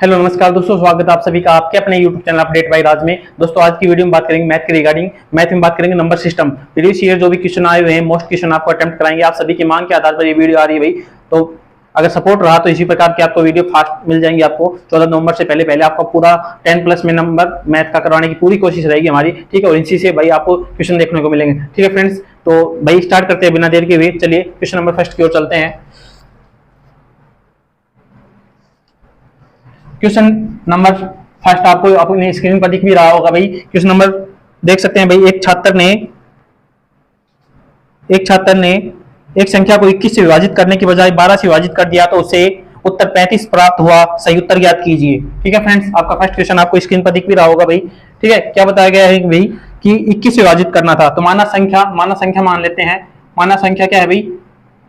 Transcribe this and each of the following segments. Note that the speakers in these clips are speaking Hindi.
हेलो नमस्कार दोस्तों, स्वागत है आप सभी का आपके अपने YouTube चैनल अपडेट बाय राज में। दोस्तों आज की वीडियो में बात करेंगे मैथ के रिगार्डिंग। मैथ में बात करेंगे नंबर सिस्टम। प्रीवियस ईयर जो भी क्वेश्चन आए हुए हैं, मोस्ट क्वेश्चन आपको अटेम्प्ट कराएंगे। आप सभी की मांग के आधार पर ये वीडियो आ रही है भाई। तो अगर सपोर्ट रहा तो इसी प्रकार की आपको वीडियो फास्ट मिल जाएंगे। आपको 14 नवंबर से पहले आपका पूरा 10+ में नंबर मैथ का करवाने की पूरी कोशिश रहेगी हमारी, ठीक है। और इसी से भाई आपको क्वेश्चन देखने को मिलेंगे, ठीक है फ्रेंड्स। तो भाई स्टार्ट करते हैं बिना देर के हुए। चलिए क्वेश्चन नंबर फर्स्ट की ओर चलते हैं। क्वेश्चन नंबर फर्स्ट आपको अपनी स्क्रीन पर दिख भी रहा होगा भाई। क्वेश्चन नंबर देख सकते हैं भाई। एक छात्र ने एक संख्या को 21 से विभाजित करने के बजाय 12 से विभाजित कर दिया तो उसे उत्तर 35 प्राप्त हुआ। सही उत्तर ज्ञात कीजिए, ठीक है फ्रेंड्स। आपका फर्स्ट क्वेश्चन आपको स्क्रीन पर दिख भी रहा होगा भाई, ठीक है। क्या बताया गया है भाई कि 21 से विभाजित करना था। तो माना संख्या मान लेते हैं। माना संख्या क्या है भाई?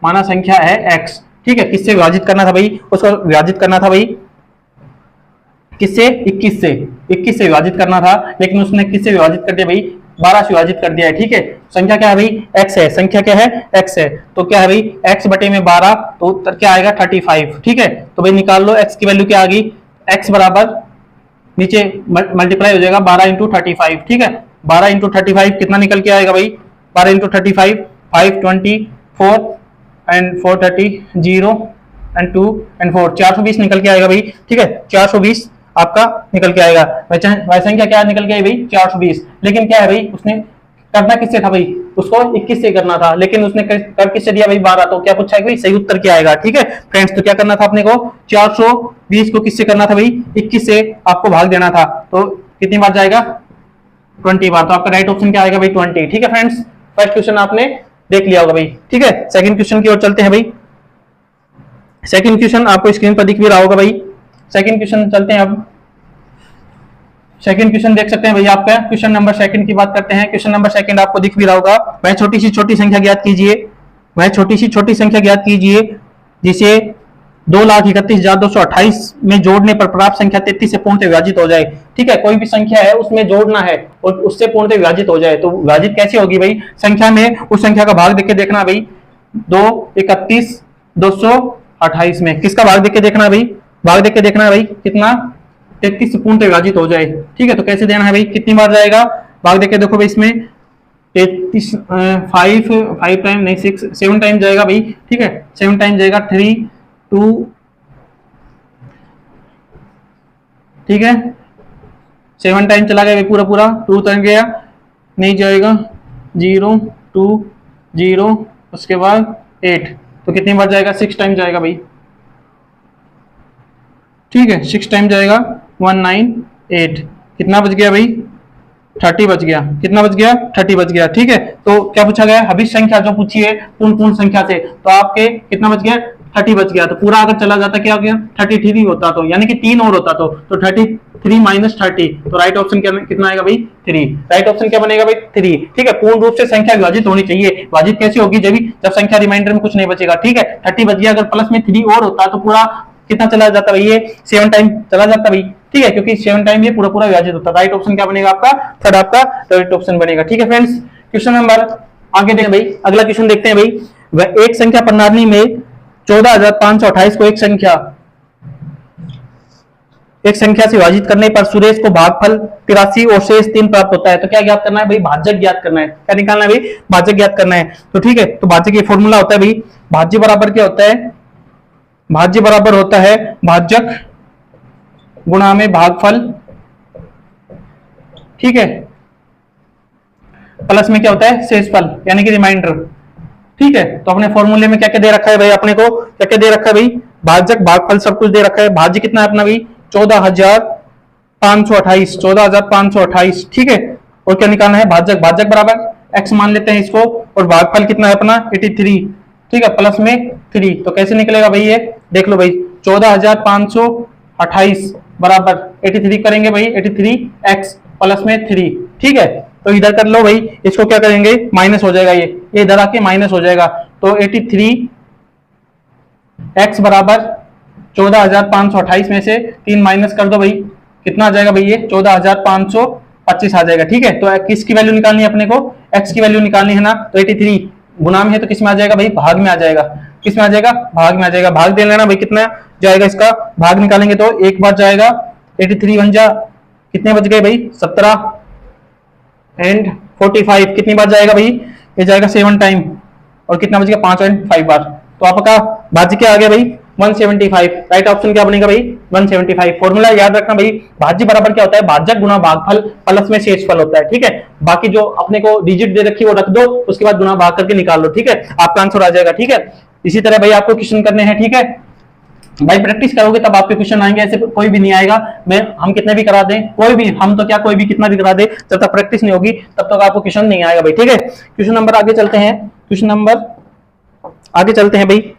माना संख्या है x, ठीक है। किससे विभाजित करना था भाई? उसको विभाजित करना था भाई किससे? 21 से विभाजित करना था, लेकिन उसने किससे विभाजित कर दिया भाई? 12 से विभाजित कर दिया है, ठीक है। संख्या क्या है भाई? x है। संख्या क्या है? x है। तो क्या है भाई? x बटे में 12, तो उत्तर क्या आएगा? 35, ठीक है। तो भाई निकाल लो x की वैल्यू क्या आ गई। x बराबर नीचे मल्टीप्लाई हो जाएगा 12 इंटू 35, ठीक है। 12 इंटू 35 कितना निकल के आएगा भाई? 12 इंटू 35 524 एंड 430 0 एंड 2 एंड 4 420 निकल के आएगा भाई, ठीक है। 420 आपका निकल के आएगा। वह संख्या क्या निकल के आई भाई? 420। लेकिन क्या है भाई, उसने करना किससे था भाई? उसको 21 से करना था, लेकिन उसने कर किससे दिया भाई? 12। तो क्या पूछा है भाई? सही उत्तर क्या आएगा, ठीक है फ्रेंड्स। तो क्या करना था अपने को? 420 को किससे करना था भाई? 21 से आपको भाग देना था। तो कितनी बार जाएगा? 20 बार। तो आपका राइट ऑप्शन क्या आएगा भाई? 20, ठीक है फ्रेंड्स। फर्स्ट क्वेश्चन आपने देख लिया होगा भाई, ठीक है। सेकंड क्वेश्चन की ओर चलते हैं भाई। सेकंड क्वेश्चन आपको स्क्रीन पर दिख भी रहा होगा भाई। सेकंड क्वेश्चन चलते हैं अब। सेकंड क्वेश्चन देख सकते हैं भैया आपका। क्वेश्चन नंबर सेकंड की बात करते हैं। क्वेश्चन नंबर सेकंड आपको दिख भी रहा होगा। वह छोटी सी छोटी संख्या ज्ञात कीजिए। वह छोटी सी छोटी संख्या ज्ञात कीजिए जिसे 2,31,228 में जोड़ने पर प्राप्त संख्या 33 से पूर्णतः विभाजित हो जाए, ठीक है। कोई भी संख्या है उसमें जोड़ना है और उससे पूर्णतः विभाजित हो जाए। तो विभाजित कैसे होगी भाई? संख्या में उस संख्या का भाग देख के देखना भाई। 2,31,228 में किसका भाग देख के देखना भाई? भाग देख के देखना है भाई कितना? 33 से पूर्णतः विभाजित हो जाए, ठीक है। तो कैसे देना है भाई? कितनी बार जाएगा? भाग देख के देखो भाई। इसमें 33 5 टाइम नहीं 6 7 टाइम जाएगा भाई, ठीक है। 7 टाइम जाएगा 3 2, ठीक है। 7 टाइम चला गया भाई पूरा 2 टाइम गया, नहीं जाएगा 0 2 0, उसके बाद 8। तो कितनी बार जाएगा? 6 टाइम जाएगा भाई, ठीक है। 6 टाइम जाएगा 198। कितना बच गया भाई? 30 बच गया। कितना बच गया? 30 बच गया, ठीक है। तो क्या पूछा गया? हबिश संख्या जो पूछी है पूर्ण संख्या से, तो आपके कितना बच गया? 30 बच गया। तो पूरा अगर चला जाता क्या हो गया? 33 होता, तो यानी कि 3 और होता तो 33 माइनस 30। तो राइट ऑप्शन कितना आएगा भाई? 3। राइट ऑप्शन क्या बनेगा भाई? 3, ठीक है। पूर्ण रूप से संख्या विभाजित होनी चाहिए। विभाजित कैसे होगी? जब संख्या रिमाइंडर में कुछ नहीं बचेगा, ठीक है। 30 बच गया। अगर प्लस में 3 और होता तो पूरा कितना चला जाता भाई? ये 7 टाइम चला जाता भाई, ठीक है, क्योंकि 7 टाइम ये पूरा विभाजित होता। राइट ऑप्शन क्या बनेगा आपका? थर्ड आपका राइट ऑप्शन बनेगा, ठीक है फ्रेंड्स। क्वेश्चन नंबर आगे देखें भाई। अगला क्वेश्चन देखते हैं भाई। वह एक संख्या प्रणाली में 14,528 को एक संख्या से विभाजित करने पर सुरेश को भागफल 83 और शेष 3 प्राप्त होता है। तो क्या ज्ञात करना है भाई? भाज्य ज्ञात करना है। क्या निकालना है भाई? भाज्य ज्ञात करना है। तो ठीक है, तो भाज्य का फॉर्मूला होता है भाई, भाज्य बराबर क्या होता है? भाज्य बराबर होता है भाजक गुणा में भागफल, ठीक है, प्लस में क्या होता है? शेषफल यानी कि रिमाइंडर, ठीक है। तो अपने फॉर्मूले में क्या क्या दे रखा है भाई? अपने को क्या क्या दे रखा है भाई? भाजक भागफल सब कुछ दे रखा है। भाज्य कितना है अपना भाई? 14,528, ठीक है। और क्या निकालना है? भाजक बराबर x मान लेते हैं इसको, और भागफल कितना है अपना? 83, ठीक है, प्लस में 3। तो कैसे निकलेगा भाई? ये देख लो भाई, 14,528 बराबर 83 करेंगे भाई, 83x प्लस में 3, ठीक है। तो इधर कर लो भाई, इसको क्या करेंगे? माइनस हो जाएगा, ये इधर आके माइनस हो जाएगा। तो 83x बराबर 14,528 में से 3 माइनस कर दो भाई, कितना आ जाएगा भाई? ये 14,525 आ जाएगा, ठीक है। तो किसकी वैल्यू निकालनी है अपने को? x की वैल्यू निकालनी है ना। तो 83 गुना में है तो किस में आ जाएगा भाई? भाग में आ जाएगा। किस में आ जाएगा? भाग में आ जाएगा। भाग दे लेना भाई, कितना जाएगा इसका भाग निकालेंगे तो एक बार जाएगा 83 बन जा, कितने बच गए भाई 17 एंड 45 कितनी बार जाएगा भाई, ये जाएगा 7 टाइम और कितना बच गया 5 एंड 5 बार। तो आपका भाज्य क्या आ गया भाई 175। राइट ऑप्शन क्या बनेगा भाई 175। फॉर्मूला याद रखना भाई, भाज्य बराबर क्या होता है, भाजक गुना भागफल प्लस में शेषफल होता है। ठीक है, बाकी जो अपने को डिजिट दे रखी है वो रख दो, उसके बाद गुना भाग करके निकाल लो। ठीक है, आपका आंसर आ जाएगा। ठीक है, इसी तरह भाई आपको क्वेश्चन करने हैं। ठीक है भाई, प्रैक्टिस करोगे तब आपके क्वेश्चन आएंगे, ऐसे कोई भी नहीं आएगा। मैं हम कितने भी करा दें, कोई भी, हम तो क्या कोई भी कितना भी करा दे, जब तक प्रैक्टिस नहीं होगी तब तक आपको क्वेश्चन नहीं आएगा भाई। ठीक है, क्वेश्चन नंबर आगे चलते हैं, क्वेश्चन नंबर आगे चलते हैं भाई।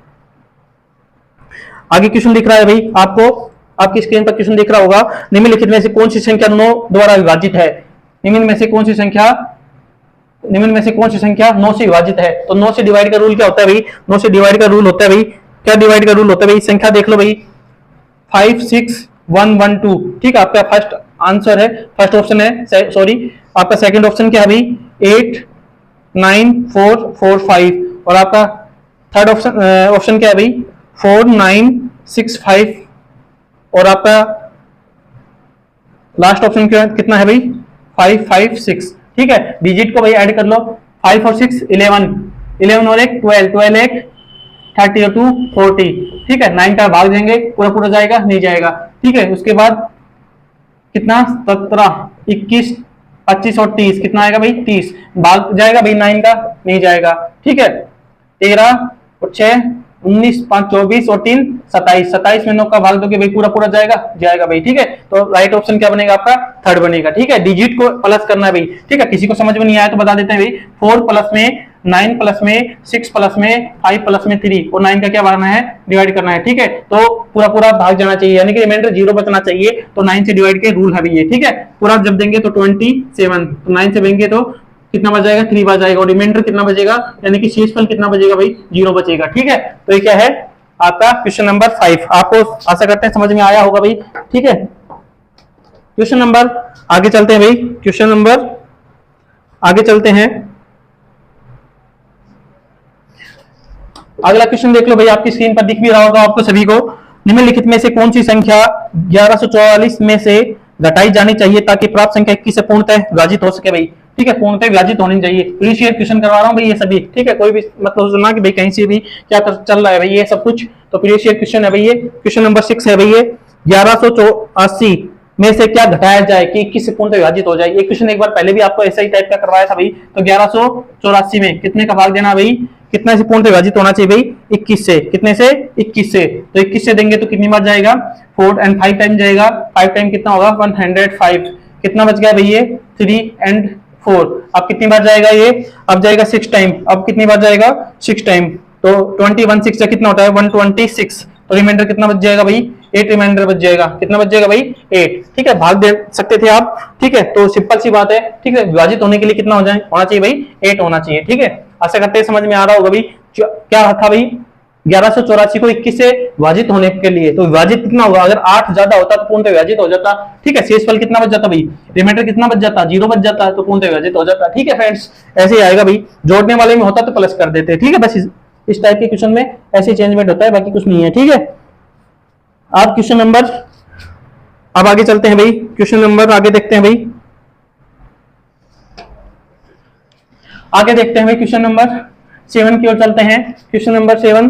आगे क्वेश्चन दिख रहा है भाई आपको, आपकी स्क्रीन पर क्वेश्चन दिख रहा होगा, निम्नलिखित में से कौन सी संख्या 9 द्वारा विभाजित है। निम्न में से कौन सी संख्या 9 से विभाजित है। तो 9 से डिवाइड का रूल क्या होता है भाई, 9 से डिवाइड का रूल होता है भाई, क्या डिवाइड का रूल होता है भाई, संख्या देख लो भाई 5 6 1 1 2। ठीक है, आपका फर्स्ट आंसर है, फर्स्ट ऑप्शन है, सॉरी आपका सेकंड ऑप्शन क्या है भाई 8 9 4 4 5 और आपका थर्ड ऑप्शन क्या है भाई 4 9 6 5 और आपका लास्ट ऑप्शन कितना है भाई 5 5 6। ठीक है, डिजिट को भाई ऐड कर लो, 5 और 6 11 11 और 1 12 12 1 30 और 2 40। ठीक है, 9 का भाग देंगे, पूरा पूरा जाएगा नहीं जाएगा। ठीक है, उसके बाद कितना 17 21 25 और 30 कितना आएगा भाई 30, भाग जाएगा भाई 9 का नहीं जाएगा। ठीक है, 13 और 6 19 5 24 और 3 27 27 में 9 का भाग दोगे भाई पूरा पूरा जाएगा भाई। ठीक है, तो राइट ऑप्शन क्या बनेगा आपका थर्ड बनेगा। ठीक है, डिजिट को प्लस करना है भाई। ठीक है, किसी को समझ में नहीं आया तो बता देते हैं भाई 4 प्लस में 9 प्लस में 6 प्लस में 5 प्लस में 3 और 9 का क्या बनाना है डिवाइड करना है। ठीक है, तो पूरा पूरा भाग जाना चाहिए, यानी कि रिमाइंडर 0 बचना चाहिए, तो 9 से डिवाइड के रूल है भी ये। ठीक है, पूरा जब देंगे तो 27, तो 9 से देंगे तो कितना बच जाएगा 3 बच जाएगा और रिमाइंडर कितना बचेगा, यानी कि शेषफल कितना बचेगा भाई 0 बचेगा। ठीक है, तो ये क्या है आपका क्वेश्चन नंबर 5। आपको आशा करते हैं समझ में आया होगा भाई। ठीक है, क्वेश्चन नंबर आगे चलते हैं भाई, क्वेश्चन नंबर आगे चलते हैं। अगला क्वेश्चन देख लो भाई, आपकी स्क्रीन पर दिख भी रहा होगा आपको सभी को। निम्नलिखित में से कौन सी संख्या 1144 में से घटाई जानी चाहिए ताकि प्राप्त संख्या 21 से पूर्णतः विभाजित हो सके भाई। ठीक है, पूर्णतः विभाजित होनी चाहिए। प्रीवियस क्वेश्चन करवा रहा हूं भाई ये सभी। ठीक है, कोई भी मतलब सुनना कि भाई कहीं से भी क्या चल रहा है भाई ये सब कुछ, तो प्रीवियस क्वेश्चन है भाई ये। क्वेश्चन नंबर 6 है भाई ये, 1184 में से क्या घटाया जाए कि 21 से पूर्णतः विभाजित हो जाए। ये क्वेश्चन एक बार पहले भी आपको ऐसा ही टाइप का करवाया था भाई। तो 1184 में कितने का भाग देना भाई, कितना से पूर्णतः विभाजित होना चाहिए भाई 21 से, कितने से 21 से। तो 21 से देंगे तो कितनी बार जाएगा 4 एंड 5 टाइम जाएगा, 5 टाइम कितना होगा 105, कितना बच गया भाई ये 3 एंड 4। अब कितनी बार जाएगा ये, अब जाएगा 6 टाइम, अब कितनी बार जाएगा 6 टाइम, तो 21 6 से कितना होता है 126, तो रिमाइंडर कितना बच जाएगा भाई 8 रिमाइंडर बच जाएगा, कितना बच जाएगा भाई 8। ठीक है, भाग दे सकते थे आप। ठीक है, तो सिंपल सी बात है। ठीक है, विभाजित होने के लिए कितना होना चाहिए भाई 8 होना चाहिए। ठीक है, आशा करते हैं समझ में आ रहा होगा भाई। क्या था भाई 1184 को 21 से विभाजित होने के लिए, तो विभाजित कितना होगा, अगर 8 ज्यादा होता तो पूर्णतः विभाजित हो जाता। ठीक है, शेषफल कितना बच जाता भाई, रिमाइंडर कितना बच जाता 0 बच जाता, तो पूर्णतः विभाजित हो जाता। ठीक है फ्रेंड्स, ऐसे ही आएगा भाई, जोड़ने वाले में होता तो प्लस कर देते। ठीक है, बस इस टाइप के क्वेश्चन में ऐसे चेंजमेंट होता है, बाकी कुछ नहीं है। ठीक है, आप क्वेश्चन नंबर अब आगे चलते हैं भाई, क्वेश्चन नंबर आगे देखते हैं भाई, आगे देखते हैं भाई क्वेश्चन नंबर 7 की ओर चलते हैं। क्वेश्चन नंबर 7,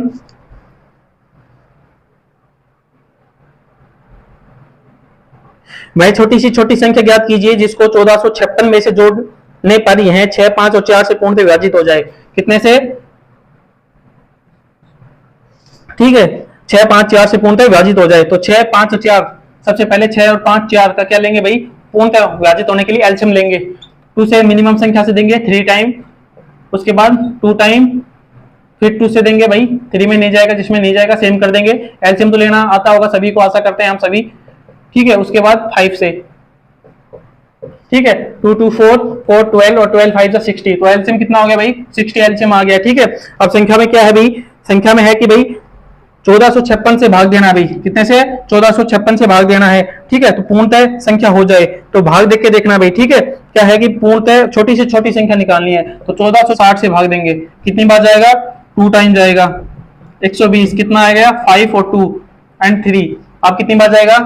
भाई छोटी सी छोटी संख्या ज्ञात कीजिए जिसको 1456 में से जोड़ने पर यह 6 5 और 4 से पूर्णतः विभाजित हो जाए। कितने से, ठीक है 6 5 4 से पूर्णतः विभाजित हो जाए। तो 6 5 और 4, सबसे पहले 6 और 5 4 का क्या लेंगे भाई पूर्णतः विभाजित होने के लिए एलसीएम लेंगे। 2 से मिनिमम संख्या से देंगे 3 टाइम, उसके बाद 2 टाइम, फिर 2 से देंगे भाई 3 में नहीं जाएगा, जिसमें नहीं जाएगा सेम कर देंगे। एलसीएम तो लेना आता होगा सभी को, आशा करते हैं हम सभी। ठीक है, उसके बाद 5 से, ठीक है 2 2 4 4 12 और 12 5 60, तो एलसीएम कितना हो गया भाई 60 एलसीएम आ गया। ठीक है, अब संख्या में क्या है भाई, संख्या में है कि भाई 1456 से भाग देना है भाई, कितने से 1456 से भाग देना है। ठीक है, तो पूर्णतः संख्या हो जाए तो भाग देख के देखना भाई। ठीक है, क्या है कि पूर्णतः छोटी से छोटी संख्या निकालनी है, तो 1460 से भाग देंगे, कितनी बार जाएगा 2 टाइम जाएगा, 120 कितना आ गया 5 और 2 एंड 3, आप कितनी बार जाएगा,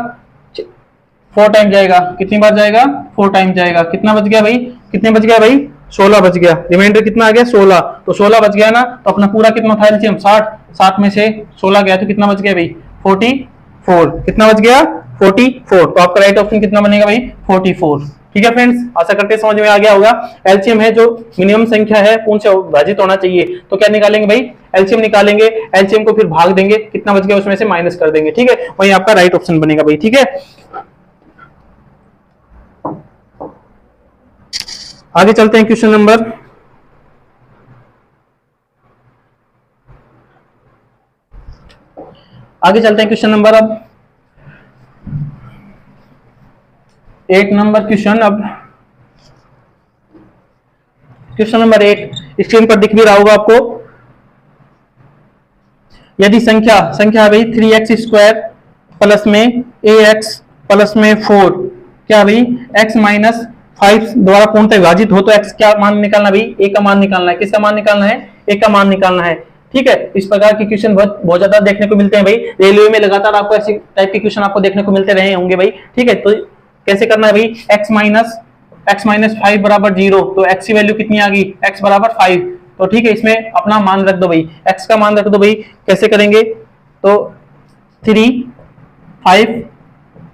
4 टाइम जाएगा, कितनी बार जाएगा, 4 टाइम जाएगा, कितना बच गया भाई, कितने बच गया भाई, 16 बच गया, रिमाइंडर कितना आ गया 16, तो 16 बच गया ना, तो अपना पूरा कितना था एलसीएम 60, 60 में से 16 गया तो कितना बच गया भाई 44, कितना बच गया 44, तो आपका राइट ऑप्शन कितना बनेगा भाई 44। ठीक है फ्रेंड्स, आशा करते हैं समझ में आ गया होगा। एलसीएम है जो मिनिमम संख्या है कौन से विभाजित होना चाहिए, तो क्या निकालेंगे भाई, एलसीएम निकालेंगे, एलसीएम को फिर भाग देंगे, कितना बच गया उसमें से माइनस कर देंगे, ठीक है, वही आपका राइट ऑप्शन बनेगा भाई। ठीक है, आगे चलते हैं क्वेश्चन नंबर, आगे चलते हैं क्वेश्चन नंबर अब 8 नंबर क्वेश्चन। अब क्वेश्चन नंबर 8 स्क्रीन पर दिख भी रहा होगा आपको। यदि संख्या है भाई 3x² प्लस में ax प्लस में 4, क्या भाई x माइनस 5 द्वारा पूर्णतः विभाजित हो, तो x क्या मान निकालना भाई, a का मान निकालना है, किसका मान निकालना है, a का मान निकालना है। ठीक है, इस प्रकार के क्वेश्चन बहुत ज्यादा देखने को मिलते हैं भाई, रेलवे में लगातार आपको ऐसे टाइप के क्वेश्चन आपको देखने को मिलते रहे होंगे भाई। ठीक है, तो कैसे करना है भाई, x माइनस 5 बराबर 0, तो x की वैल्यू कितनी आ गई, x बराबर 5, तो ठीक है इसमें अपना मान रख दो भाई, x का मान रख दो भाई, कैसे करेंगे, तो 3 5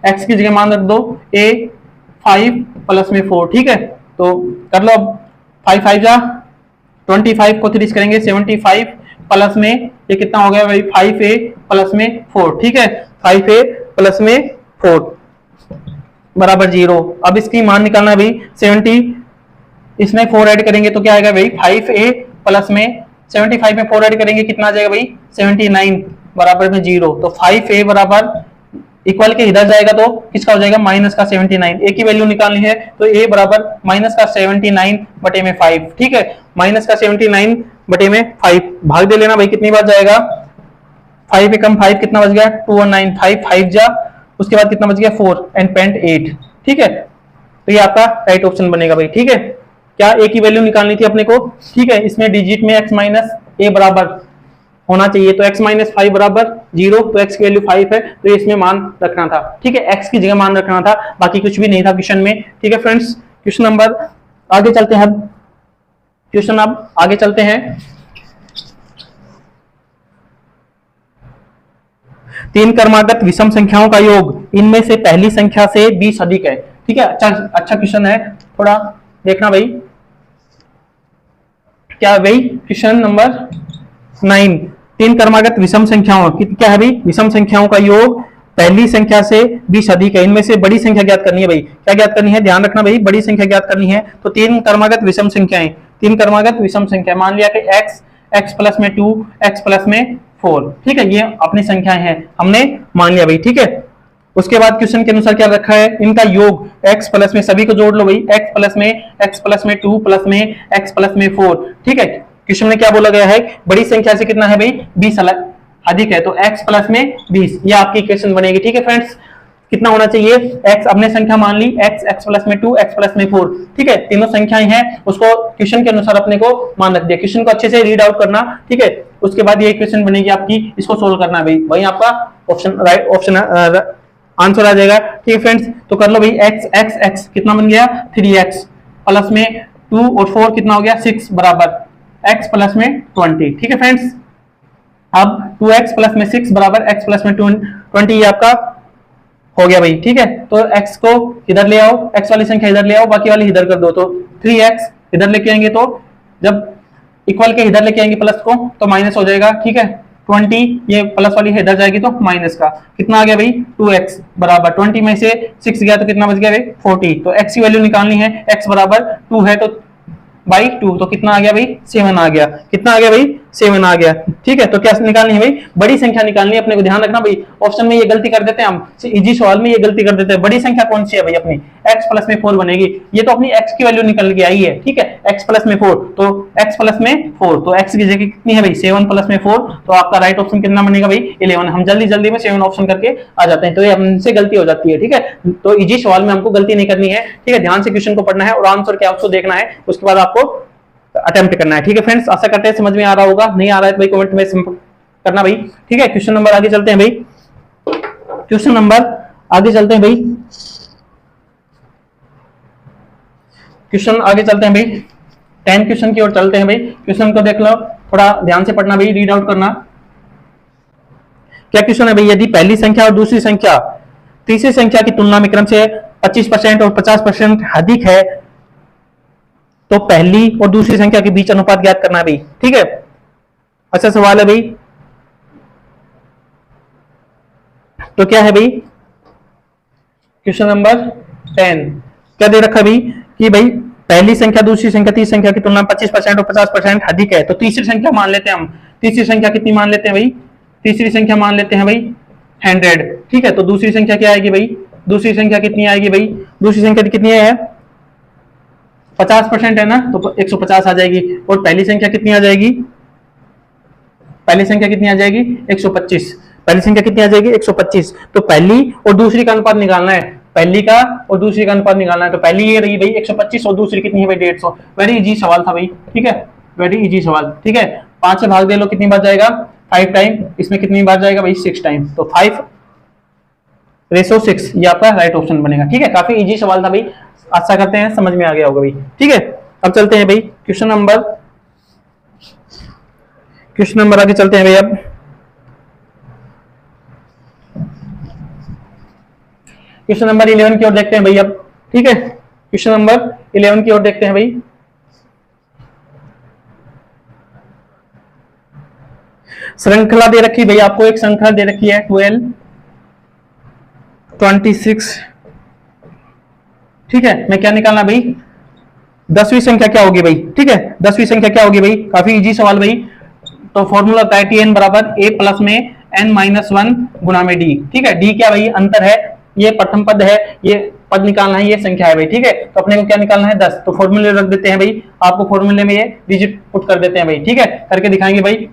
x की जगह मान रख दो a 5 प्लस में 4। ठीक है, तो कर लो, अब 5 5 जा 25 को 3 करेंगे 75 प्लस में ये कितना हो गया भाई 5a प्लस में 4। ठीक है, 5a प्लस में 4 बराबर 0। अब इसकी मान निकालना है भाई 70, इसमें 4 ऐड करेंगे तो क्या आएगा भाई 5a प्लस में 75 में 4 ऐड करेंगे कितना आ जाएगा भाई 79 बराबर में 0। तो 5a बराबर इक्वल के इधर जाएगा तो किसका हो जाएगा माइनस का 79, a की वैल्यू निकालनी है तो a बराबर माइनस का 79 बटे में 5। ठीक है, माइनस का 79 बटे में 5 भाग दे लेना भाई, कितनी बार जाएगा 5 पे कम 5 कितना बच गया 2 और 9 5 5 जा, उसके बाद कितना बच गया 4 एंड पेंट 8। ठीक है, तो ये आपका राइट ऑप्शन बनेगा भाई। ठीक है, क्या a की वैल्यू निकालनी थी अपने को। ठीक है, इसमें डिजिट में x माइनस a बराबर होना चाहिए, तो x माइनस 5 बराबर 0, तो x की वैल्यू 5 है, तो इसमें मान रखना था। ठीक है, x की जगह मान रखना था, बाकी कुछ भी नहीं था क्वेश्चन में। ठीक है फ्रेंड्स, क्वेश्चन नंबर आगे चलते हैं, क्वेश्चन अब आगे चलते हैं। 3 क्रमागत विषम संख्याओं का योग इनमें से पहली संख्या से 20 अधिक है। ठीक है, अच्छा क्वेश्चन है, थोड़ा देखना भाई, क्या भाई क्वेश्चन नंबर 9, 3 क्रमागत विषम संख्याओं, क्या है भाई विषम संख्याओं का योग पहली संख्या से 20 अधिक है, इनमें से बड़ी संख्या ज्ञात करनी है भाई, क्या ज्ञात करनी है, ध्यान रखना भाई, बड़ी संख्या ज्ञात करनी है। तो 3 क्रमागत विषम संख्याएं, 3 क्रमागत विषम संख्या, मान लिया कि x प्लस में 2 x प्लस में 4। ठीक है, ये अपनी संख्याएं हैं, हमने मान लिया भाई। ठीक है, उसके बाद क्वेश्चन के अनुसार क्या रखा है, इनका योग x प्लस में, सभी को जोड़ लो भाई, x प्लस में 2 प्लस में x प्लस में 4। ठीक है, क्वेश्चन में क्या बोला गया है, बड़ी संख्या से कितना है भाई 20 अधिक है, तो x प्लस में 20, ये आपकी इक्वेशन बनेगी। ठीक है फ्रेंड्स, कितना होना चाहिए x, अपने संख्या मान ली x प्लस में 2 x प्लस में 4। ठीक है, तीनों संख्याएं हैं, उसको क्वेश्चन के अनुसार अपने को मान रख दिया, क्वेश्चन को अच्छे से रीड आउट करना। ठीक है, उसके बाद ये इक्वेशन बनेगी आपकी, इसको सोल्व करना है भाई, वही आपका ऑप्शन राइट ऑप्शन आंसर आ जाएगा। ठीक है फ्रेंड्स, तो कर लो भाई x कितना बन गया 3x प्लस में 2 और 4 कितना हो गया 6 बराबर x प्लस में 20। ठीक है फ्रेंड्स, अब 2x प्लस में 6 बराबर x प्लस में 20, ये आपका हो गया भाई। ठीक है, तो x को इधर ले आओ, x वाली संख्या इधर ले आओ, बाकी वाली इधर कर दो, तो 3x इधर लेके आएंगे, तो जब इक्वल के इधर लेके आएंगे प्लस को तो माइनस हो जाएगा। ठीक है, 20 ये प्लस वाली इधर जाएगी तो माइनस का कितना आ गया भाई 2x बराबर 20 में से 6 गया तो कितना बच गया भाई 40। तो x की वैल्यू निकालनी है, x बराबर 2 है तो बाई 2, तो कितना आ गया भाई 7 आ गया, कितना आ गया भाई 7 आ गया। ठीक है, तो क्या निकालनी है भाई बड़ी संख्या निकालनी है, अपने को ध्यान रखना भाई, ऑप्शन में ये गलती कर देते हैं हम, इजी सवाल में ये गलती कर देते हैं। बड़ी संख्या कौन सी है भाई अपनी x प्लस में 4 बनेगी, ये तो अपनी x की वैल्यू निकल के आई है। ठीक है, x प्लस में 4, तो x प्लस में 4, तो x की जगह कितनी है भाई 7 प्लस में 4, तो आपका राइट ऑप्शन कितना बनेगा भाई 11। हम जल्दी में 7 ऑप्शन करके आ जाते हैं, तो ये हमसे गलती हो जाती है। ठीक है, तो इजी सवाल में हमको गलती नहीं करनी है। ठीक है, ध्यान से क्वेश्चन को पढ़ना है और आंसर क्या उसको देखना है, उसके बाद आपको अटेम्प्ट करना है। ठीक है फ्रेंड्स, आशा करते हैं समझ में आ रहा होगा, नहीं आ रहा है तो भाई कमेंट में करना भाई। ठीक है, क्वेश्चन नंबर आगे चलते हैं भाई। क्वेश्चन नंबर, आगे चलते हैं भाई, क्वेश्चन आगे चलते हैं भाई, 10 क्वेश्चन की ओर चलते हैं भाई। क्वेश्चन को देख लो, थोड़ा ध्यान से पढ़ना भाई, रीड आउट करना। क्या क्वेश्चन है भाई, यदि पहली संख्या और दूसरी संख्या तीसरी संख्या की तुलना में क्रम से 25% और 50% अधिक है तो पहली और दूसरी संख्या के बीच अनुपात ज्ञात करना है भाई। ठीक है, अच्छा सवाल है भाई। तो क्या है भाई, क्वेश्चन नंबर 10 क्या दे रखा है भाई कि भाई पहली संख्या दूसरी संख्या तीसरी संख्या की तुलना में 25% और 50% अधिक है, तो तीसरी संख्या मान लेते हैं हम। तीसरी संख्या कितनी मान लेते हैं भाई, तीसरी संख्या मान लेते हैं भाई 100। ठीक है, तो दूसरी संख्या क्या आएगी भाई, दूसरी संख्या कितनी आएगी भाई, दूसरी संख्या कितनी है 50% है ना, तो 150 आ जाएगी। और पहली संख्या कितनी आ जाएगी, पहली संख्या कितनी आ जाएगी 125, पहली संख्या कितनी आ जाएगी 125। तो पहली और दूसरी का अनुपात निकालना है, पहली का और दूसरी का अनुपात निकालना है। तो पहली ये रही भाई 125 और दूसरी कितनी है भाई 150। वेरी इजी सवाल था भाई। ठीक है, वेरी इजी सवाल। ठीक है, 5 से भाग दे लो, कितनी बार जाएगा 5 टाइम, इसमें कितनी बार जाएगा भाई 6 टाइम, तो 5:6 ये आपका राइट ऑप्शन बनेगा। ठीक है, काफी इजी सवाल था भाई, आशा करते हैं समझ में आ गया होगा भाई। ठीक है, अब चलते हैं भाई क्वेश्चन नंबर आगे चलते हैं भाई। अब क्वेश्चन नंबर 11 की ओर देखते हैं भाई अब। ठीक है, क्वेश्चन नंबर 11 की ओर देखते हैं भाई। श्रृंखला दे रखी भाई आपको, एक श्रृंखला दे रखी है 12, 26। ठीक है, मैं क्या निकालना भाई, 10वीं संख्या क्या होगी भाई। ठीक है, 10वीं संख्या क्या होगी भाई, काफी इजी सवाल भाई। तो फॉर्मूला होता है tn बराबर a प्लस में n-1 गुना में d। ठीक है, d क्या भाई अंतर है, ये प्रथम पद है, ये पद निकालना है, ये संख्या है भाई। ठीक है, तो अपने को क्या निकालना है 10, तो फॉर्मूले रख देते हैं भाई, आपको फॉर्मूले में ये डिजिट पुट कर देते हैं भाई। ठीक है, करके दिखाएंगे भाई,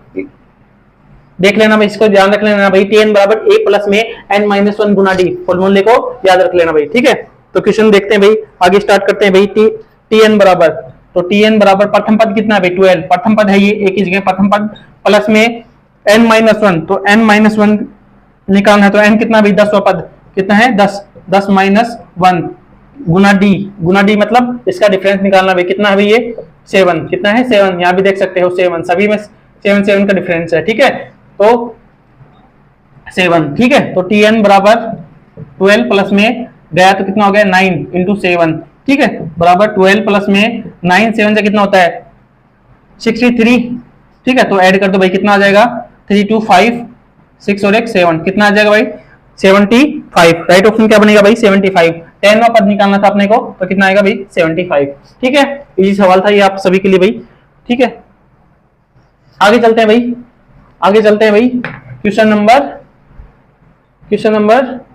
देख लेना भाई, इसको ध्यान रख लेना भाई, tn बराबर a प्लस में n-1 गुना d, फॉर्मूले को याद रख लेना भाई। ठीक है, तो क्वेश्चन देखते हैं भाई, आगे स्टार्ट करते हैं भाई। tn बराबर, तो tn बराबर प्रथम पद कितना है भाई 12, प्रथम पद है ये, एक ही जगह प्रथम पद, प्लस में n-1, तो n-1 निकालना है, तो n कितना भाई 10वां पद कितना है 10-1 गुना d मतलब इसका डिफरेंस निकालना भाई, कितना है भाई ये 7, कितना है 7, यहाँ भी देख सकते हो 7, सभी में 7 का डिफरेंस है। ठीक है, तो 7। ठीक है, तो tn बराबर 12 प्लस में गया तो कितना हो गया 9 इंटू 7। ठीक है, बराबर 12 प्लस में 9, 7 से कितना होता है 63। ठीक है, तो ऐड कर दो भाई, कितना आ जाएगा 3, 2, 5, 6 और 1 7, कितना आ जाएगा भाई 75। राइट ऑप्शन क्या बनेगा भाई 75। 10वां पद निकालना था अपने को, तो कितना आएगा भाई 75। ठीक है, इजी सवाल था ये आप सभी के लिए भाई। ठीक है, आगे चलते हैं भाई, आगे चलते हैं भाई क्वेश्चन नंबर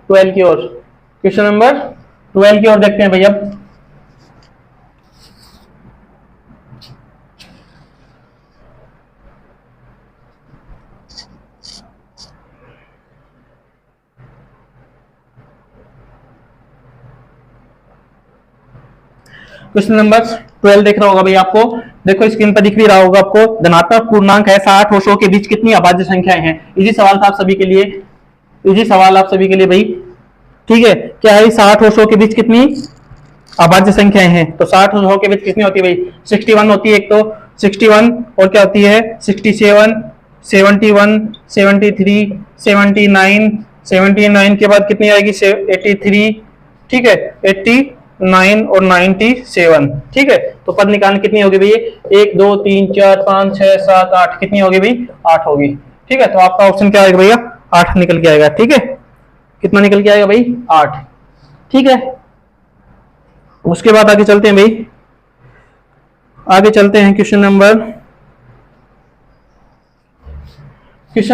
12 की ओर, क्वेश्चन नंबर 12 की ओर देखते हैं भाई। अब क्वेश्चन नंबर 12 देख रहा होगा भाई आपको, देखो स्क्रीन पर दिख भी रहा होगा आपको। धनात्मक पूर्णांक है 60 और 100 के बीच कितनी अभाज्य संख्याएं हैं। इजी सवाल था आप सभी के लिए, इजी सवाल आप सभी के लिए भाई। ठीक है, क्या है 60 और 100 के बीच कितनी अभाज्य संख्याएं हैं, तो 60 और 100 के बीच कितनी होती है भाई 61 होती है एक, तो 61 और क्या होती है 67, 71, 73, 79, 79 के बाद कितनी आएगी 83। ठीक है, 89 और 97। ठीक है, तो पद निकालने कितनी होगी भाई 1, 2, 3, 4, 5, 6, 7, 8, कितनी होगी भाई 8 होगी। ठीक है, तो आपका ऑप्शन क्या आएगा भैया 8 निकल के आएगा। ठीक है, कितना निकल के आएगा भाई 8। ठीक है, उसके बाद आगे चलते हैं भाई, आगे चलते हैं क्वेश्चन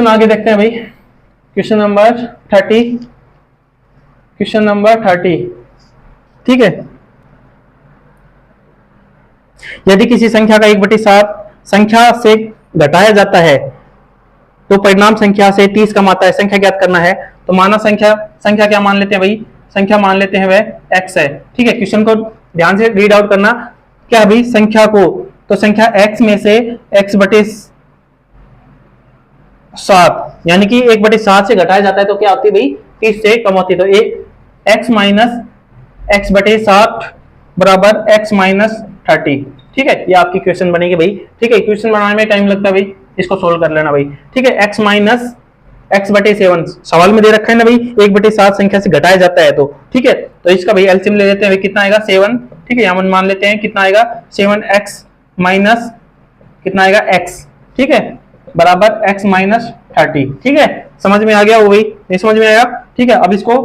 आगे देखते हैं भाई, क्वेश्चन नंबर 30, क्वेश्चन नंबर 30। ठीक है, यदि किसी संख्या का 1/7 संख्या से घटाया जाता है तो परिणाम संख्या से 30 कम आता है, संख्या ज्ञात करना है। तो माना संख्या क्या मान लेते हैं भाई, संख्या मान लेते हैं वह x है। ठीक है, क्वेश्चन को ध्यान से रीड आउट करना, क्या भाई संख्या को, तो संख्या x में से x/7 यानी कि 1/7 से घटाया जाता है तो क्या होती है भाई 30 से कम होती है। तो x माइनस एक्स बटे 60 बराबर x माइनस 30। ठीक है, ये आपकी क्वेश्चन बनेगी भाई। ठीक है, क्वेश्चन बनाने में टाइम लगता है भाई, इसको सोल्व कर लेना भाई। ठीक है, x माइनस एक्स बटे 7 सवाल में दे रखा है ना भाई, 1/7 संख्या से घटाया जाता है तो। ठीक है, तो इसका भाई एलसीएम ले लेते हैं भाई, कितना आएगा 7। ठीक है, यहाँ मान लेते हैं कितना आएगा 7x माइनस कितना आएगा x। ठीक है, बराबर x माइनस 30। ठीक है, समझ में आ गया वो भाई, नहीं समझ में आया? ठीक है, अब इसको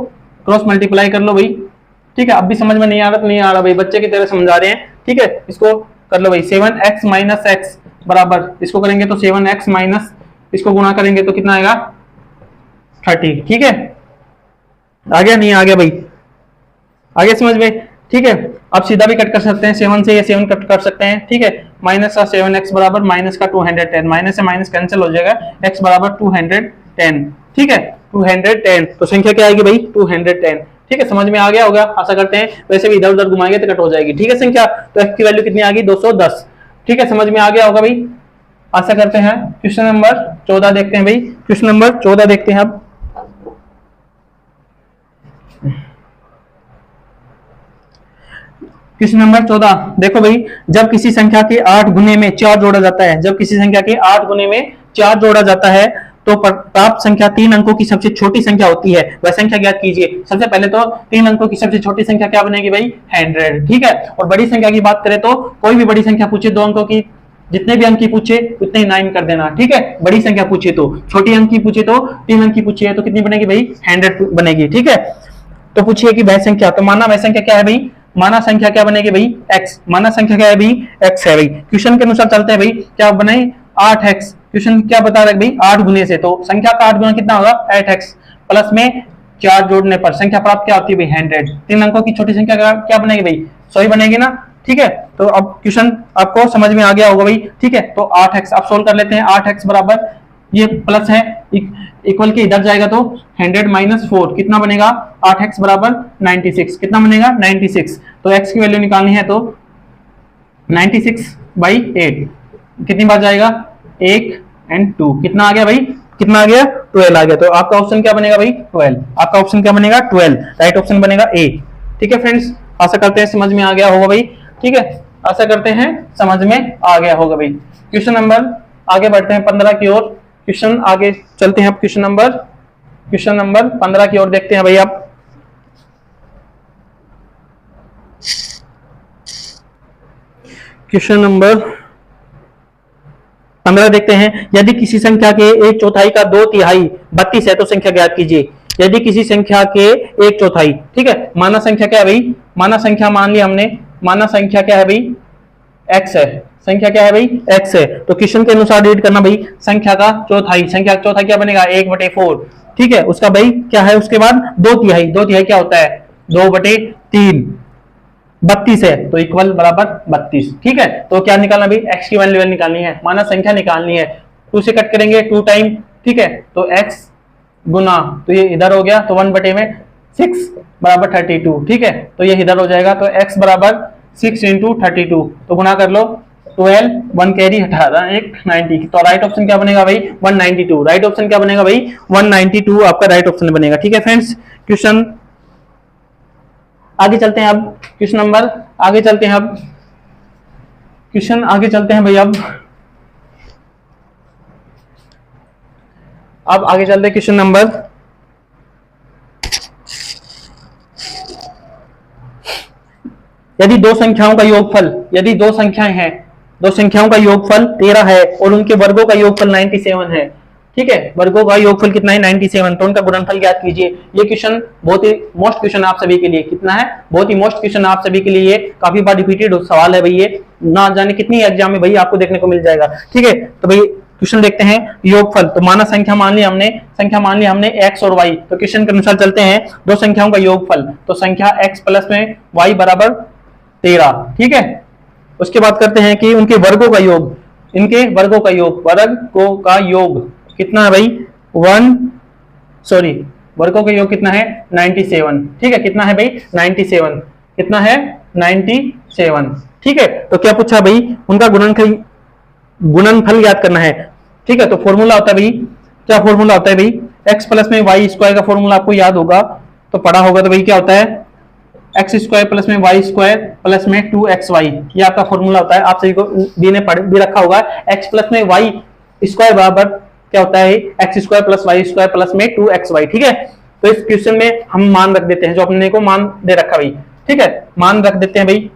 क्रॉस मल्टीप्लाई कर लो भाई। ठीक है, अब भी समझ में नहीं आ रहा तो नहीं आ रहा भाई, बच्चे की तरह समझा रहे हैं। ठीक है, इसको कर लो भाई, 7x माइनस एक्स बराबर, इसको करेंगे तो 7x माइनस, इसको गुणा करेंगे तो कितना आएगा 30। ठीक है, आ गया नहीं आ गया भाई, आ गया समझ में? ठीक है, अब सीधा भी कट कर सकते हैं, 7 से ये 7 कट कर सकते हैं। ठीक है, माइनस का 7x बराबर माइनस का 210, माइनस से माइनस कैंसिल हो जाएगा, x बराबर 210। ठीक है, 210, तो संख्या क्या आएगी भाई 210। ठीक है, समझ में आ गया होगा, आशा करते हैं। वैसे भी इधर उधर घुमाएंगे तो कट हो जाएगी। ठीक है, संख्या तो x की वैल्यू कितनी आ गई 210। ठीक है, समझ में आ गया होगा भाई, आशा करते हैं। क्वेश्चन नंबर 14 देखते हैं भाई, क्वेश्चन नंबर 14 देखते हैं अब। क्वेश्चन नंबर 14 देखो भाई, जब किसी संख्या के 8 गुने में 4 जोड़ा जाता है, जब किसी संख्या के 8 गुने में 4 जोड़ा जाता है तो प्राप्त संख्या 3 अंकों की सबसे छोटी संख्या होती है, वह संख्या ज्ञात कीजिए। सबसे पहले तो 3 अंकों की सबसे छोटी संख्या क्या बनेगी भाई 100। ठीक है, और बड़ी संख्या की बात करें तो कोई भी बड़ी संख्या पूछे 2 अंकों की, जितने भी अंक की पूछे उतने ही 9 कर देना। ठीक है, बड़ी संख्या पूछे तो, छोटी अंक की पूछे तो 3 अंक की पूछे तो कितनी बनेगी भाई 100 बनेगी। ठीक है, तो पूछिए कि वह संख्या, तो माना वह संख्या क्या है भाई, माना संख्या क्या बनेगी भाई x, माना संख्या क्या है भाई x है भाई। क्वेश्चन के अनुसार चलते हैं भाई, क्या बने 8x, क्वेश्चन क्या बता रहा है भाई 8 गुने से, तो संख्या का 8 गुना कितना होगा 8x, प्लस में 4 जोड़ने पर संख्या प्राप्त क्या होती है भाई 100। 3 अंकों की छोटी संख्या क्या बनेगी भाई 100 ही बनेगी ना। ठीक है, तो अब क्वेश्चन आपको समझ में आ गया होगा भाई। ठीक है, तो 8x अब सोल्व कर लेते हैं। 8x बराबर ये प्लस है, इक्वल के इधर जाएगा तो 100 माइनस 4 कितना बनेगा 8x बराबर 96, कितना बनेगा 96। तो x की वैल्यू निकालनी है तो 96/8 कितनी बार जाएगा 1 और 2, कितना आ गया भाई, कितना आ गया 12 आ गया। तो आपका ऑप्शन क्या बनेगा भाई 12, आपका ऑप्शन क्या बनेगा 12, राइट ऑप्शन बनेगा ए। ठीक है फ्रेंड्स, आशा करते हैं समझ में आ गया होगा भाई। ठीक है, आशा करते हैं समझ में आ गया होगा भाई। क्वेश्चन नंबर आगे बढ़ते हैं 15 की ओर, क्वेश्चन आगे चलते हैं। क्वेश्चन नंबर 15 की ओर देखते हैं भाई आप। क्वेश्चन नंबर 15 देखते हैं, यदि किसी संख्या के 1/4 का 2/3 32 है तो संख्या ज्ञात कीजिए। यदि किसी संख्या के 1/4, ठीक है, माना संख्या क्या है भाई, माना संख्या मान ली हमने, माना संख्या क्या है भाई x है, संख्या क्या है भाई x है। तो क्वेश्चन के अनुसार रीड करना भाई, संख्या का चौथाई, संख्या का चौथाई क्या बनेगा 1/4। ठीक है, उसका भाई क्या है, उसके बाद 2/3, 2/3 क्या होता है 2/3, 32 है तो इक्वल बराबर 32। ठीक है, तो क्या निकालना भाई x की वैल्यू निकालनी है, माना संख्या निकालनी है। 2 से कट करेंगे 2 टाइम, ठीक है, तो x गुना, तो ये इधर हो गया तो 1/6 बराबर 32। ठीक है, तो ये इधर हो जाएगा, तो x बराबर 6 × 32, तो गुना कर लो 12, 1 कैरी हटा रहा 1 90, तो राइट ऑप्शन क्या बनेगा भाई 192, राइट ऑप्शन क्या बनेगा भाई 192 आपका राइट ऑप्शन बनेगा। ठीक है फ्रेंड्स, क्वेश्चन आगे चलते हैं। अब क्वेश्चन नंबर आगे चलते हैं, अब क्वेश्चन आगे चलते हैं भाई। अब आगे चलते हैं क्वेश्चन नंबर, यदि दो संख्याओं का योगफल, यदि दो संख्याएं हैं, दो संख्याओं का योगफल 13 है और उनके वर्गों का योगफल 97 है। ठीक है, वर्गों का योगफल कितना है 97, तो उनका गुणनफल ज्ञात कीजिए। ये क्वेश्चन बहुत ही मोस्ट क्वेश्चन आप सभी के लिए, कितना है बहुत ही मोस्ट क्वेश्चन आप सभी के लिए, काफी बार रिपीटेड सवाल है भाई, ये ना जाने कितनी एग्जाम में भाई आपको देखने को मिल जाएगा। ठीक है, तो भाई क्वेश्चन देखते हैं, योगफल, तो माना संख्या मान ली हमने, संख्या मान ली हमने x और y, तो क्वेश्चन के अनुसार चलते हैं, दो संख्याओं का योगफल, तो संख्या x प्लस में y बराबर 13। ठीक है, उसके बाद करते हैं कि उनके वर्गों का योग, इनके वर्गों का योग, वर्गों का योग कितना है भाई वर्गों का योग कितना है 97। ठीक है, कितना है भाई 97, कितना है 97। ठीक है, तो क्या पूछा भाई उनका गुणनफल याद करना है। ठीक है, तो फॉर्मूला होता है भाई, क्या फॉर्मूला होता है भाई एक्स प्लस में वाई स्क्वायर का फॉर्मूला आपको याद होगा, तो पढ़ा होगा, तो भाई क्या होता है एक्स स्क्वायर प्लस में वाई स्क्वायर प्लस में 2xy, ये आपका फॉर्मूला होता है। आप सभी को बी ने पढ़ भी रखा होगा। एक्स प्लस में वाई स्क्वायर बराबर क्या होता है, X square plus Y square plus में 2xy, ठीक है। तो इस क्वेश्चन में हम मान रख देते हैं, जो अपने को मान दे रखा भाई, ठीक है, मान रख देते हैं भाई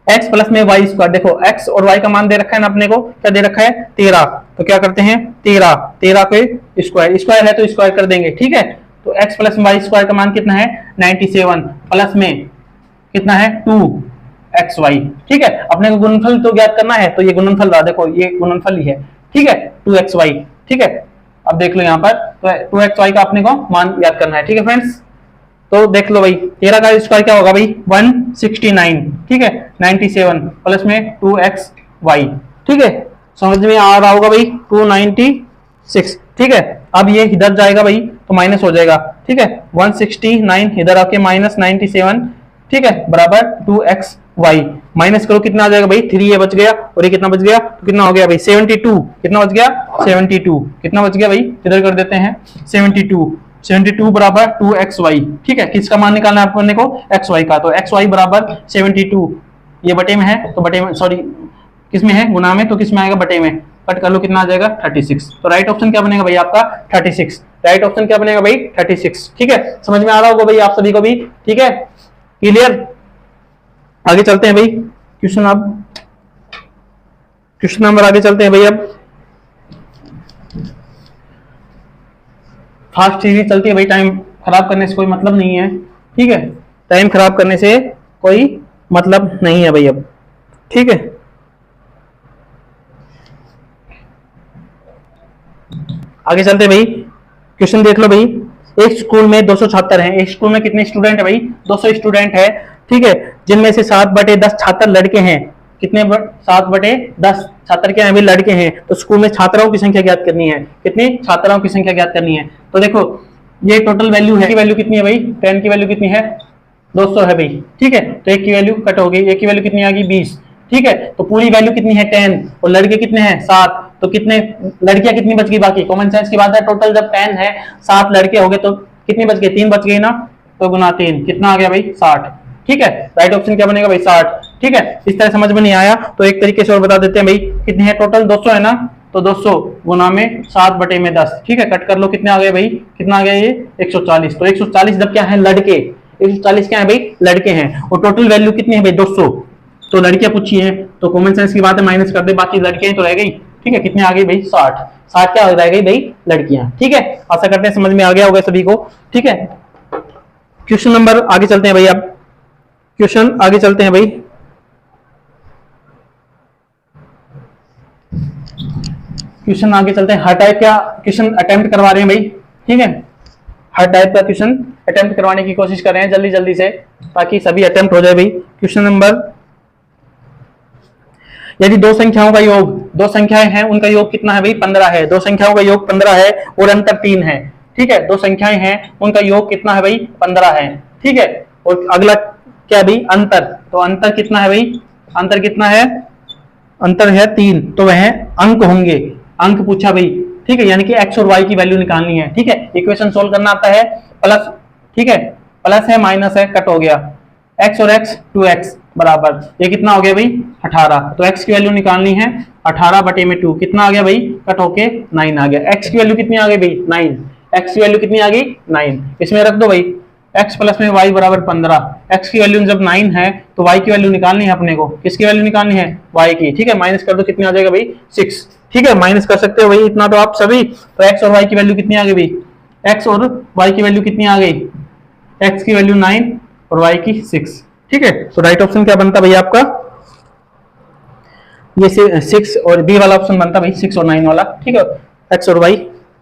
x प्लस में वाई स्क्वायर। देखो x और y का मान दे रखा है ना अपने को, क्या दे रखा है 13, तो क्या करते हैं 13 के स्क्वायर, स्क्वायर है तो स्क्वायर कर देंगे, ठीक है। तो x प्लस वाई स्क्वायर का मान कितना है 97 प्लस में कितना है 2xy, ठीक है। अपने को गुणनफल तो ज्ञात करना है, तो ये गुणनफल रहा, देखो ये गुणनफल ही है, ठीक है 2xy, ठीक है। अब देख लो यहाँ पर, तो 2xy का अपने को मान ज्ञात करना है, ठीक है फ्रेंड्स। तो देख लो भाई 13 का स्क्वायर क्या होगा भाई 169, ठीक है 97 प्लस में 2xy, ठीक है, समझ में आ रहा होगा भाई 296, ठीक है। अब ये इधर जाएगा भाई तो माइनस हो जाएगा, ठीक है 169 इधर आके माइनस 97, ठीक है, बराबर 2xy, माइनस करो कितना आ जाएगा भाई 3 ये बच गया, और ये कितना बच गया, तो कितना हो गया भाई 72, कितना बच गया 72, कितना बच गया भाई इधर कर देते हैं 72 बराबर 2xy, ठीक है। किसका मान निकालना है अपने को xy का, तो xy बराबर 72, ये बटे में है तो बटे में, सॉरी किस में है गुना में, तो किस में आएगा बटे में, कट कर लो कितना आ जाएगा 36। तो राइट ऑप्शन क्या बनेगा भाई आपका 36, राइट ऑप्शन क्या बनेगा भाई 36, ठीक है। समझ में आ रहा होगा भाई आप सभी को भी, ठीक है, क्लियर। आगे चलते हैं भाई क्वेश्चन, अब क्वेश्चन नंबर आगे चलते हैं भाई। अब फास्ट सीरीज चलती है भाई, टाइम खराब करने से कोई मतलब नहीं है, ठीक है, टाइम खराब करने से कोई मतलब नहीं है भाई अब, ठीक है। आगे चलते हैं भाई, क्वेश्चन देख लो भाई। एक स्कूल में 276 हैं, एक स्कूल में कितने स्टूडेंट है भाई 200 स्टूडेंट है, ठीक है, जिनमें से 7/10 छात्र लड़के हैं, कितने 7/10 छात्र क्या है भाई लड़के हैं, तो स्कूल में छात्राओं की संख्या ज्ञात करनी है, कितनी छात्राओं की संख्या ज्ञात करनी है। तो देखो ये टोटल वैल्यू है, की वैल्यू कितनी है भाई 10 की वैल्यू कितनी है 200 है भाई, ठीक है, तो एक की वैल्यू कट हो गई, एक की वैल्यू कितनी आ गई 20, ठीक है, तो पूरी वैल्यू कितनी है 10 और लड़के कितने हैं 7, तो कितने लड़कियां कितनी बच गई, बाकी कॉमन सेंस की बात है, टोटल जब 10 है 7 लड़के हो गए तो कितनी बच गई 3 बच गई ना, तो गुना 3 कितना आ गया भाई 60, ठीक है, राइट ऑप्शन क्या बनेगा भाई 60, ठीक है। इस तरह समझ में नहीं आया तो एक तरीके से और बता देते हैं भाई, कितने हैं टोटल 200 है ना, तो 200 गुना में 7/10, ठीक है, कट कर लो कितने आ गए भाई, कितना आ गया ये 140, तो 140 जब क्या है लड़के, 140 क्या है भाई लड़के हैं, और टोटल वैल्यू कितनी है भाई 200, तो लड़कियां पूछी है तो कॉमन सेंस की बात है माइनस कर दे, बाकी लड़कियां तो रह गई, ठीक है, कितने आ गई भाई 60 क्या रह गई भाई लड़कियां, ठीक है। आशा करते हैं समझ में आ गया होगा सभी को, ठीक है। क्वेश्चन नंबर आगे चलते हैं भाई, अब क्वेश्चन आगे चलते हैं भाई। क्वेश्चन आगे चलते हैं, हर टाइप का क्वेश्चन अटेम्प्ट करवा रहे हैं भाई, ठीक है, हर टाइप का क्वेश्चन अटेम्प्ट करवाने की कोशिश कर रहे हैं जल्दी जल्दी से, ताकि सभी अटेम्प्ट हो जाए भाई। क्वेश्चन नंबर, यदि दो संख्याओं का योग, दो संख्याएं हैं उनका योग कितना है भाई 15 है, दो संख्याओं का योग 15 है और अंतर 3 है, ठीक है, दो संख्याएं हैं उनका योग कितना है भाई 15 है, ठीक है। और अगला क्या भाई अंतर, तो अंतर कितना है भाई, अंतर कितना है, अंतर है 3, तो वह अंक होंगे, अंक पूछा भाई, ठीक है, यानी कि x और y की वैल्यू निकालनी है, ठीक है, इक्वेशन सोल्व करना आता है, प्लस, ठीक है, प्लस है माइनस है कट हो गया, x और x 2x बराबर ये कितना हो गया भाई 18, तो x की वैल्यू निकालनी है 18/2, कितना आ गया भाई कट होके 9 आ गया, x की वैल्यू कितनी आ गई भाई 9, x की वैल्यू कितनी आ गई 9, इसमें रख दो भाई x प्लस में y बराबर 15, x की वैल्यू जब 9 है तो y की वैल्यू निकालनी है अपने को, किसकी वैल्यू निकालनी है y की, ठीक है, माइनस कर दो कितनी आ जाएगा भाई 6, ठीक है, माइनस कर सकते हो भाई इतना तो आप सभी, तो x और y की वैल्यू कितनी आ गई भाई, x और y की वैल्यू कितनी आ गई, x की वैल्यू 9 और y की 6, ठीक है, तो राइट ऑप्शन क्या बनता भाई आपका, ये 6 और बी वाला ऑप्शन बनता भाई 6 और 9 वाला, ठीक है, x और y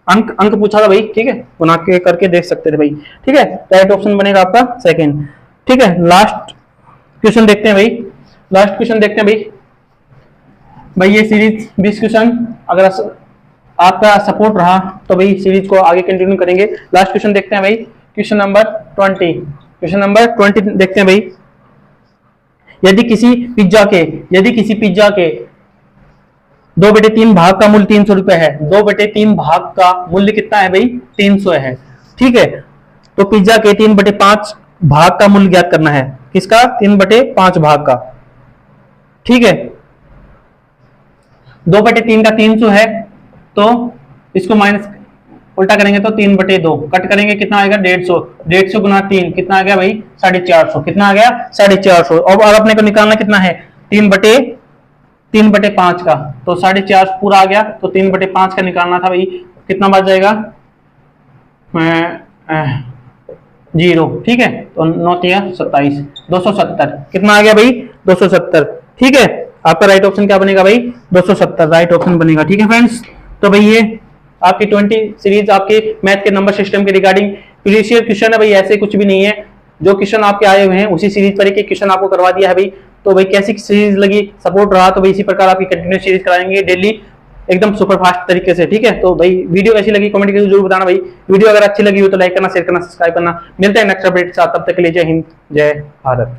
अंक अंक पूछा था भाई, ठीक है, गुना के करके देख सकते थे भाई, ठीक है, राइट ऑप्शन बनेगा आपका सेकंड, ठीक है। लास्ट क्वेश्चन देखते हैं भाई, लास्ट क्वेश्चन देखते हैं भाई ये सीरीज 20 क्वेश्चन अगर आपका सपोर्ट रहा तो भाई सीरीज को आगे कंटिन्यू करेंगे। लास्ट क्वेश्चन देखते हैं भाई, क्वेश्चन नंबर 20, क्वेश्चन नंबर 20 देखते हैं भाई। यदि किसी पिज्जा के 2/3 भाग का मूल्य 300 रुपए है। 2/3 भाग का मूल्य कितना है भाई? 300 है। ठीक है, तो पिज्जा के 3/5 भाग का मूल्य ज्ञात करना है। किसका? 3/5 भाग का। ठीक है, 2/3 का 300 है, तो इसको माइनस उल्टा करेंगे तो 3/2 कट करेंगे, कितना आएगा? 150। 150 गुना 3 कितना आ गया भाई? 450। कितना आ गया? 450। और अपने को निकालना कितना है? 3/5 का, तो 450 पूरा आ गया, तो 3/5 का निकालना था भाई, कितना बच जाएगा? 0। ठीक है, तो 9 तिया 27, 270 कितना आ गया भाई? 270। ठीक है, आपका राइट ऑप्शन क्या बनेगा भाई? 270 राइट ऑप्शन बनेगा। ठीक है फ्रेंड्स, तो भाई ये आपकी 20 सीरीज आपके मैथ के नंबर सिस्टम के रिगार्डिंग प्रीवियस क्वेश्चन है भाई, ऐसे कुछ भी नहीं है। जो क्वेश्चन आपके आए हुए हैं उसी सीरीज पर एक क्वेश्चन आपको करवा दिया है भाई। तो भाई कैसी सीरीज लगी, सपोर्ट रहा तो भाई इसी प्रकार आपकी कंटिन्यू सीरीज कराएंगे डेली, एकदम सुपर फास्ट तरीके से। ठीक है, तो भाई वीडियो कैसी लगी कमेंट करके जरूर बताना भाई। वीडियो अगर अच्छी लगी हो तो लाइक करना, शेयर करना, सब्सक्राइब करना। मिलते हैं नेक्स्ट अपडेट के साथ, तब तक के लिए जय हिंद, जय भारत।